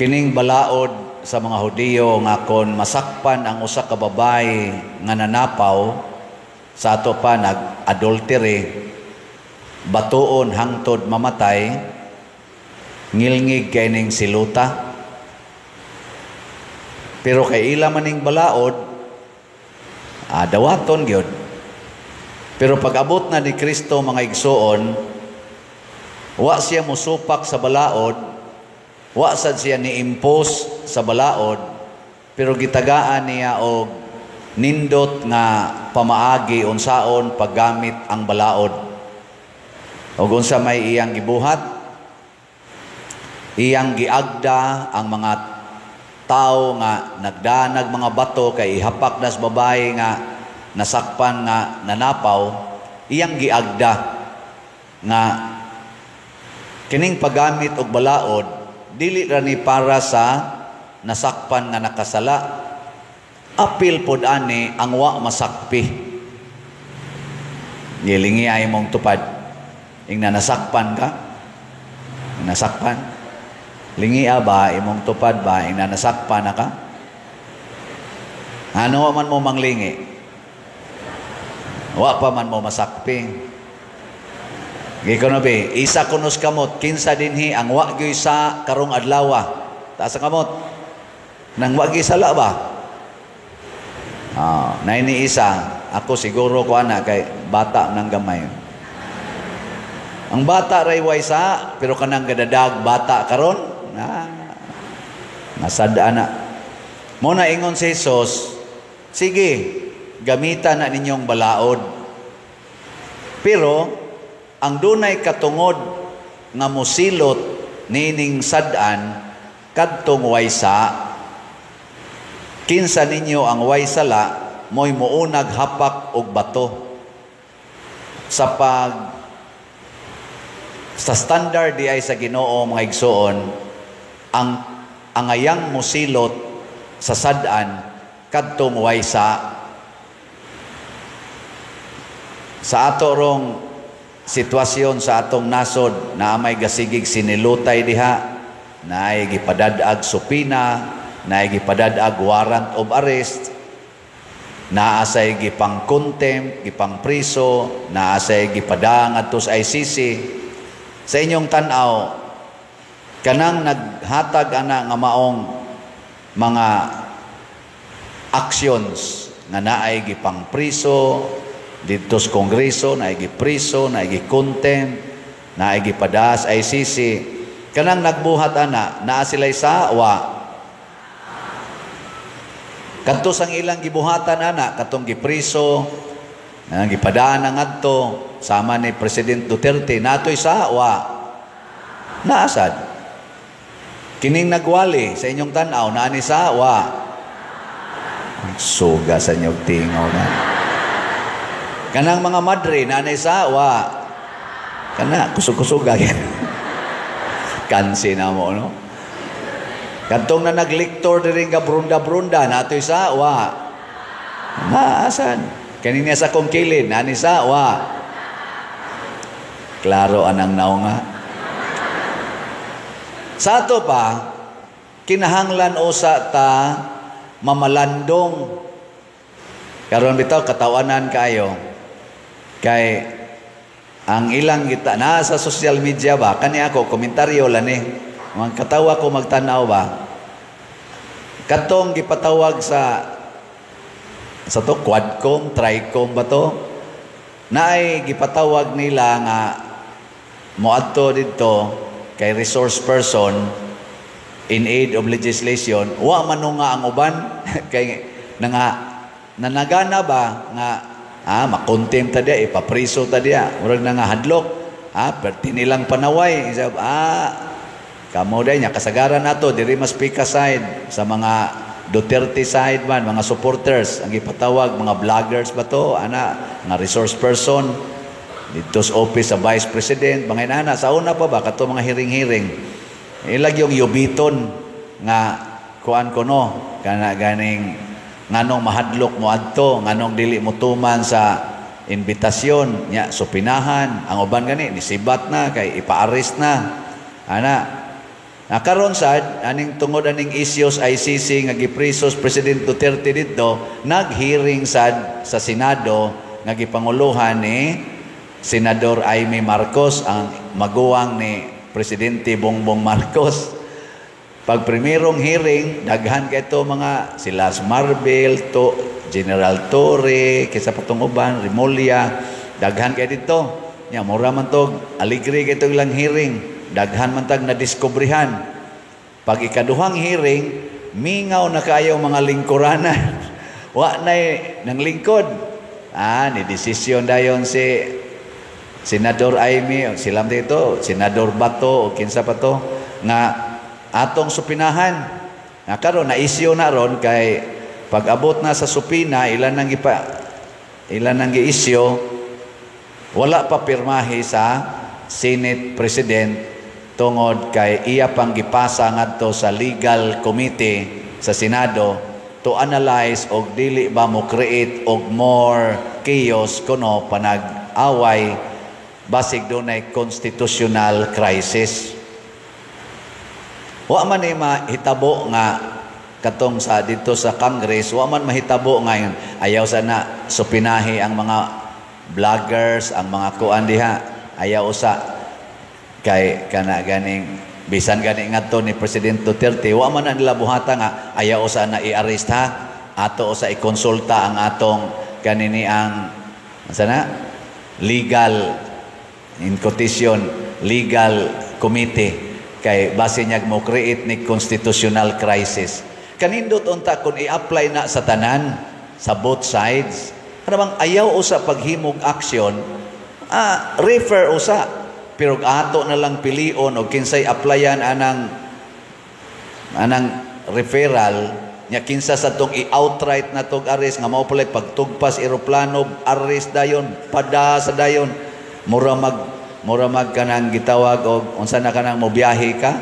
Kining balaod sa mga Hudiyo nga kon masakpan ang usa ka babae nga nanapaw, sa ato pa nag-adultery, batuon hangtod mamatay, ngilngig kay ning siluta. Pero kay ila maning balaod, dawaton gyud. Pero pag abot na ni Kristo mga igsoon, wa siya musupak sa balaod, wa sad siya ni-impose sa balaod, pero gitagaan niya og nindot nga pamaagi unsaon paggamit ang balaod. Og unsa may iyang gibuhat, iyang giagda ang mga tao nga nagdanag mga bato kay ihapak nas babae nga nasakpan nga nanapaw, iyang giagda nga kining paggamit og balaod dili ra ni para sa nasakpan nga nakasala, apil pod ani ang wa masakpi. Gilingi ay mong tupad ing nasakpan ka, nasakpan lingi ba imong tupad ba ing nasakpan na ka, ano man mo manglingi, wa pa man mo masakpi. Gikonobi, isa kunos kamot, kinsa dinhi ang wa gyud sa karong adlaw. Taas ang kamot. Nang wa gyud sala ba? Na ini isa, ako siguro ko ana kay bata nang gamay. Ang bata ray way sa, pero kanang gadadag bata karon, nasada na. Muna ingon si Jesus, sige, gamitan na ninyong balaod. Pero ang dunay katungod nga mosilot nining sad-an kadtong waysa, kinsa ninyo ang waysala mo'y muunag hapak og bato. Sa standard di ay sa Ginoo mga igsoon, ang ayang mosilot sa sad-an kadtong waysa. Sa ato rong sitwasyon sa atong nasod na may gasigig sinilutay diha, na ay gipadadag supina, na ay gipadadag warrant of arrest, na asay gipang contempt, gipang priso, na asay gipadang adto sa ICC. Sa inyong tanaw, kanang naghatag ana nga maong mga actions nga naay gipang priso dito sa Kongreso, na gipriso, na gi-contempt, na gipadas ICC, kanang nagbuhat ana naa sila'y sawa. Kadto sang ilang gibuhatan ana katong gipriso, gipadaan ang adto sama ni President Duterte, natoy sawa. Naasad kining nagwali sa inyong tan-aw naa ni sawa. Suga sa inyong tingaw na. Kanang mga madre na sawa, kana kusog-kusuga yan. Kansi na mo, no? Kantong na nagliktor din ka brunda-brunda, nato'y sawa. Naasan? Kanina sa kong kilid, nani sawa. Klaro anang naong nga. Sa ato pa, kinahanglan usa ta mamalandong. Karon bitaw katawanan kayo. Kay ang ilang kita na sa social media ba, kani ako komentaryo lang mga katawa ko magtanaw ba, katong gipatawag sa to Quadcom, Tricom ba to, naay gipatawag nila nga moadto dito kay resource person in aid of legislation, wa man nga ang uban kay nanagana ba nga makontempt ta dia, ipapriso ta dia, murag na nga hadlok, perti nilang panaway, kamo day nya kasagaran nato diri mas pika side sa mga Duterte side man, mga supporters ang ipatawag, mga vloggers ba to, nga resource person dito sa office sa Vice President, mga inana sa una pa ba kato mga hiring-hiring ilag yung yubiton nga kuan ko no, kana ganing nganong mahadlok mo adto, nganong dili mo tuman sa invitasyon nya, supinahan ang uban gani nisibat na kay ipa-arrest na ana. Karon sad aning tungod aning issues ICC nga giprisos President Duterte didto, nag-hearing sad sa Senado nga gipanguluhan ni Senador Amy Marcos, ang maguwang ni Presidente Bongbong Marcos. Pag primerong hearing, daghan kay ito mga si Las Marbel, to General Torre, kaysa patong uban, Rimulya, daghan kay dito. Nya mura man to, aligre kay ito ilang hearing. Daghan man tag nadiskubrihan. Pag ikaduhang hearing, mingaw na kayo mga lingkuranan. Wa na nang lingkod. Ni desisyon dayon si Senador Amy, silam dito, Senador Bato, o kinsa pa to, nga atong supinahan. Karon na isyu na ron kay pag abot na sa supina, ilan nang gi-isyu, wala pa pirmahi sa Senate President tungod kay iya pang gipasa ngadto sa legal committee sa Senado to analyze og dili ba mo create og more chaos kuno panag-away basig dunay constitutional crisis. Wa man ni mahitabo nga katong sa dito sa Congress, wa man mahitabo ngayon ayaw sana supinahi ang mga vloggers, ang mga kuan diha, ayaw usa kay kana ganing bisan gani ngadto ni President Duterte, wa man nila buhata nga ayaw usa na i-arrest ha, ato usa i-konsulta ang atong kanini ang sana legal in quotation legal committee kay base niya mo create ni constitutional crisis. Kanindot unta kun i-apply na sa tanan sa both sides, ano bang ayaw usa paghimog action, refer usa pero ato na lang pilion o kinsay applyan anang referral nya kinsa sa tong i-outright na tog arrest nga mao pala pagtugpas eroplano arrest dayon pada sa dayon mura mag kanang gitawag og unsa na kanang mobiyahe ka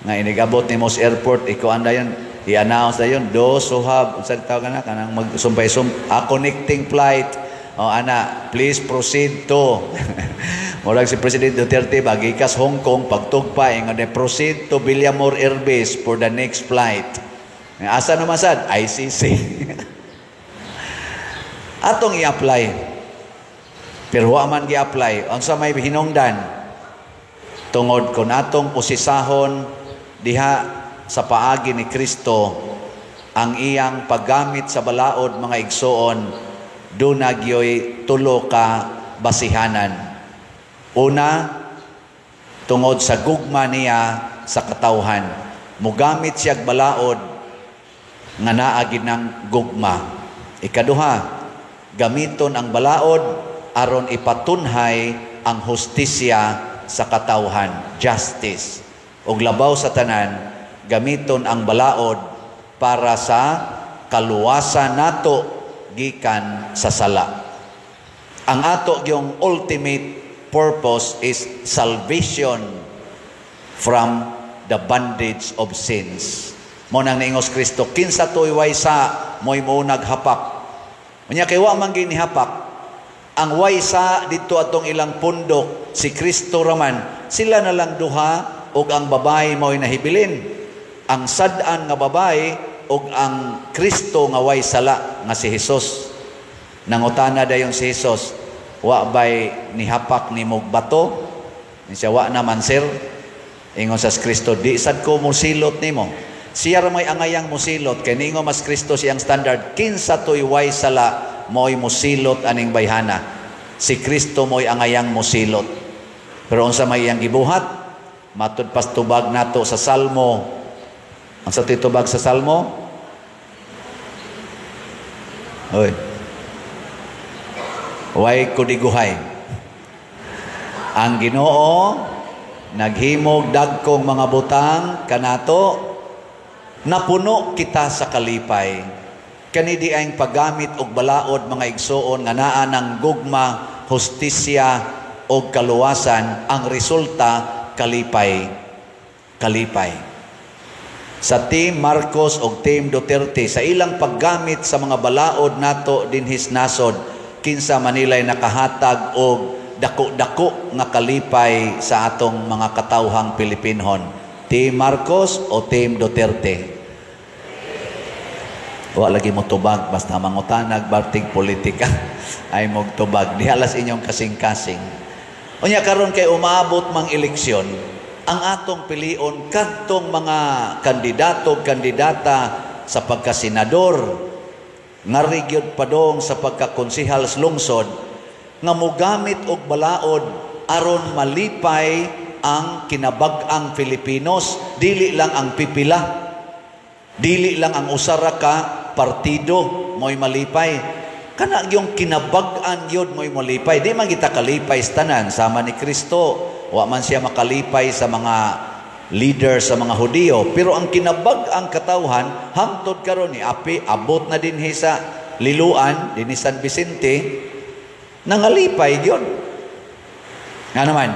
nga inigabot ni Mos Airport iko andayon i-announce dayon do suhab unsa tawag kanang magsumpay connecting flight o ana please proceed to murag si President Duterte bagikas Hong Kong pagtugpa nga proceed to Villamor Air Base for the next flight. Asa naman sad ICC. Atong i-apply. Pero wa man gi-apply. Unsa may hinungdan? Tungod kon atong usisahon diha sa paagi ni Kristo ang iyang paggamit sa balaod mga igsoon duna gyoy tulo ka basihanan. Una, tungod sa gugma niya sa katawhan. Mugamit siyag balaod nga naagid ng gugma. Ikaduha, gamiton ang balaod aron ipatunhay ang hustisya sa katawhan, justice. Ug labaw sa tanan, gamiton ang balaod para sa kaluwasan nato gikan sa sala. Ang ato yung ultimate purpose is salvation from the bondage of sins. Mo nang niingos Kristo, kinsa to'y waysa mo'y mo naghapak. Unya kay wa man ginihapak. Ang waysa dito atong ilang pundok, si Kristo raman, sila na lang duha ug ang babae mo'y nahibilin. Ang sad-an nga babae ug ang Kristo nga way sala nga si Hesus. Nangutana dayon si Hesus, wa bay nihapak ni mog bato? Ni siya wa naman sir. Ingon sa Kristo, di sad ko musilot nimo. Siya ra may angayang musilot kay ningo mas Kristo siyang standard. Kinsa toy way sala mo'y musilot aning bayhana. Si Kristo mo'y angayang musilot. Pero unsa may iyang gibuhat? Matud pas tubag nato sa Salmo. Ang sa titubag sa Salmo? Oy. Way kudiguhay. Ang Ginoo naghimog dagkong mga butang kanato, napuno kita sa kalipay. Kani di ang paggamit og balaod mga igsoon nga naa ng gugma, hustisya og kaluwasan, ang resulta kalipay. Kalipay. Sa Team Marcos o Team Duterte, sa ilang paggamit sa mga balaod nato dinhis nasod, kinsa Manilay nakahatag og dako-dako nga kalipay sa atong mga katawhang Pilipinhon. Team Marcos o Team Duterte? Wa lagi mo tubag, basta mangutanag, bartig politika, ay mo tubag. Dihalas inyong kasing-kasing. Unya karon kay umaabot mang eleksyon, ang atong pilion kadtong mga kandidato, kandidata sa pagkasenador, nga region padong sa pagkakonsihal sa lungsod, nga mogamit og balaod aron malipay ang kinabag-ang Filipinos, dili lang ang pipila, dili lang ang usara ka partido mo'y malipay. Kana yung kinabag-an yun mo'y malipay. Di man kita kalipay sa tanan, sama ni Kristo. Wa man siya makalipay sa mga leader sa mga Hudiyo. Pero ang kinabag-ang katawhan, hangtod karon ni api, abot na din sa Liluan, din San Vicente, nangalipay yun. Nga naman,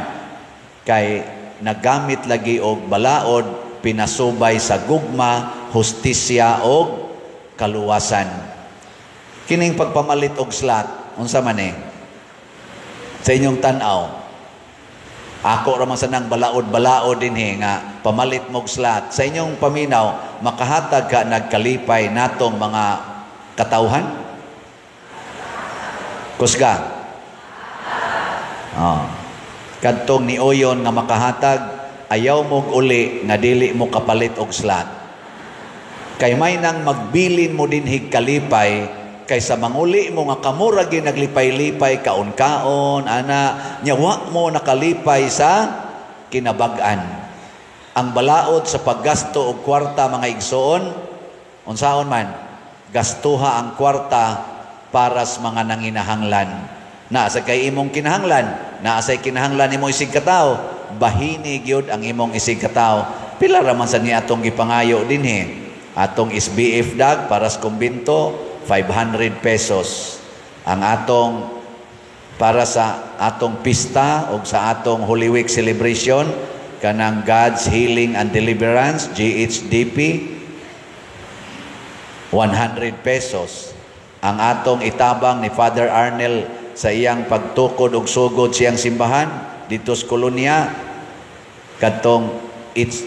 kay nagamit lagi og balaod, pinasubay sa gugma, hustisya og kaluwasan. Kining pagpamalit og slot, unsa man sa inyong tanaw, ako ramang sanang balaod-balaod din nga pamalit mog slot. Sa inyong paminaw, makahatag ka nagkalipay natong mga katawhan? Kusga? Kadtong ni Oyon nga makahatag, ayaw mog uli nga dili mo kapalit og slot. Kay may nang magbilin mo din higkalipay, kaysa manguli mo nga kamura ginaglipay-lipay kaon-kaon, ana, nyawa mo nakalipay sa kinabag-an. Ang balaod sa paggasto og kwarta, mga igsoon, unsaon man, gastuha ang kwarta para sa mga nanginahanglan. Naasa kay imong kinahanglan, naasay kinahanglan imong isig katao, bahini gyud ang imong isig katao. Pila ra man sa ni atong gipangayo dinhi, atong SBF dag para sa kumbinto, 500 pesos. Ang atong para sa atong pista o sa atong Holy Week celebration, kanang God's Healing and Deliverance, GHDP, 100 pesos. Ang atong itabang ni Father Arnel sa iyang pagtukod og sugod siyang simbahan dito sa kolonya, katong it's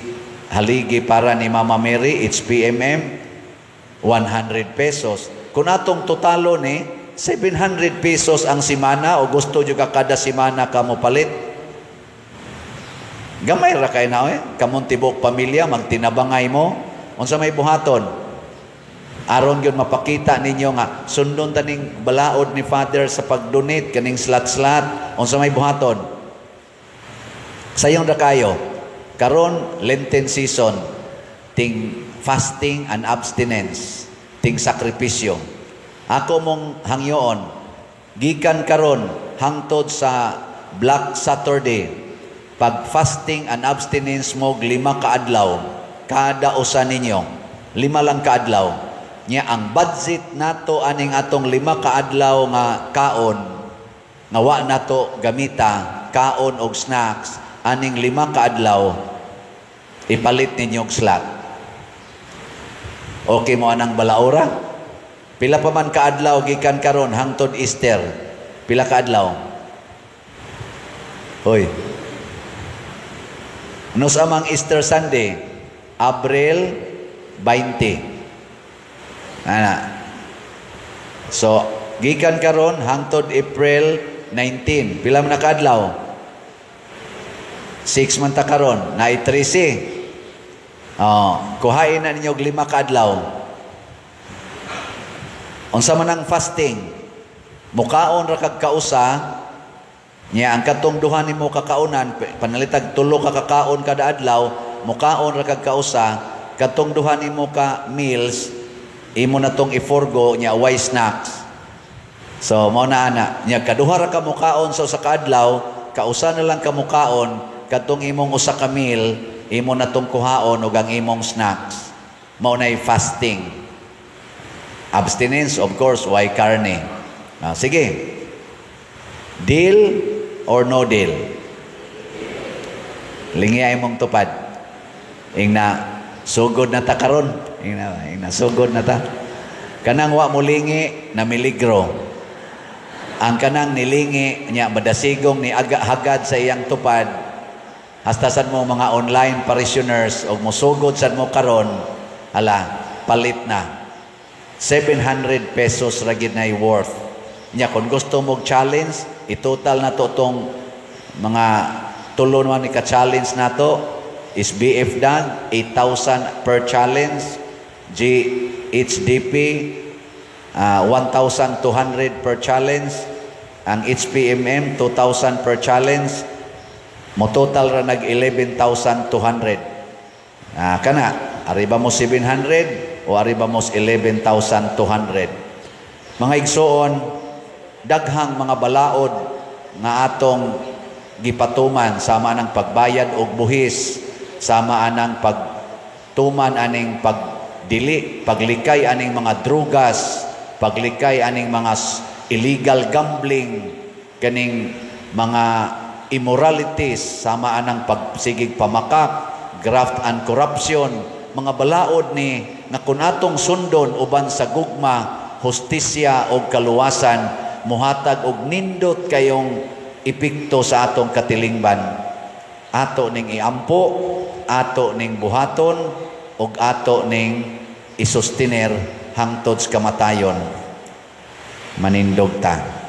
haligi para ni Mama Mary, it's PMM, 100 pesos. Kung atong totalo ni 700 pesos ang simana o gusto nyo ka kada simana ka mo palit, gamay ra kay na kamong tibok pamilya magtinabangay mo unsa may buhaton aron gyud mapakita ninyo nga sundon taning balaod ni Father sa pag-donate kaning slat-slat unsa may buhaton sayong ra kayo karon Lenten season, ting fasting and abstinence, ting sakripisyo. Ako mong hangyoon, gikan karon hangtod sa Black Saturday, pag fasting and abstinence mo 5 kaadlaw, kada usa ninyo, 5 lang kaadlaw. Nya ang budget nato aning atong 5 kaadlaw nga kaon, nga wa nato gamita, kaon og snacks, aning 5 kaadlaw, ipalit ninyo og slot. Okay mo anang balaura? Pila pa man kaadlaw gikan karon hangtod Easter. Pila kaadlaw? Hoy. Nos amang Easter Sunday, Abril 20. Ana. So, gikan karon hangtod April 19. Pila man kaadlaw? 6 man ta karon, na 13. Kuhain na ninyo 5 kaadlaw. Unsa man ang fasting, mukaon ra kag kausa, nya ang katong duha nimo kakaunan, panalitag 3 ka kakaon kada adlaw, mukaon ra kag kausa, katong duha nimo ka meals, imo na tong iforgo nya way snacks. So mao na ana, nya kaduha ra ka mukaon sa usa ka adlaw, kausa na lang ka mukaon, katong imong usa ka meal, imo na tong kuhaon og ang imong snacks. Mao nay fasting. Abstinence, of course, why karne? Sige. Deal or no deal? Lingi ay mong tupad. Ingna, sugod na ta karon. Ingna, sugod na ta. Kanang wa mo lingi, na miligro. Ang kanang nilingi, niya, madasigong ni hagad sa iyang tupad, Hasta sad mo mga online parishioners o musugod sad mo karon, palit na. 700 pesos ra gid na worth. Nya kung gusto mo challenge, i-total na to tong mga tulo naman ni ka-challenge na to is BF Dan 8,000 per challenge, GHDP 1,200 per challenge, ang HPMM 2,000 per challenge. Mo total ra nag 11,200. Kana, ariba mo 700 o ariba mo 11,200. Mga igsoon, daghang mga balaod nga atong gipatuman sama anang pagbayad og buhis, sama anang pagtuman aning pagdili, paglikay aning mga drugas, paglikay aning mga illegal gambling, kaning mga immoralities, sama anang pagsigig pamakak, graft and corruption, mga balaod ni nga kun atong sundon uban sa gugma, hustisya o kaluwasan, muhatag og nindot kayong epekto sa atong katilingban. Ato ning iampo, ato ning buhaton, ug ato ning isustiner hangtod sa kamatayon. Manindog ta.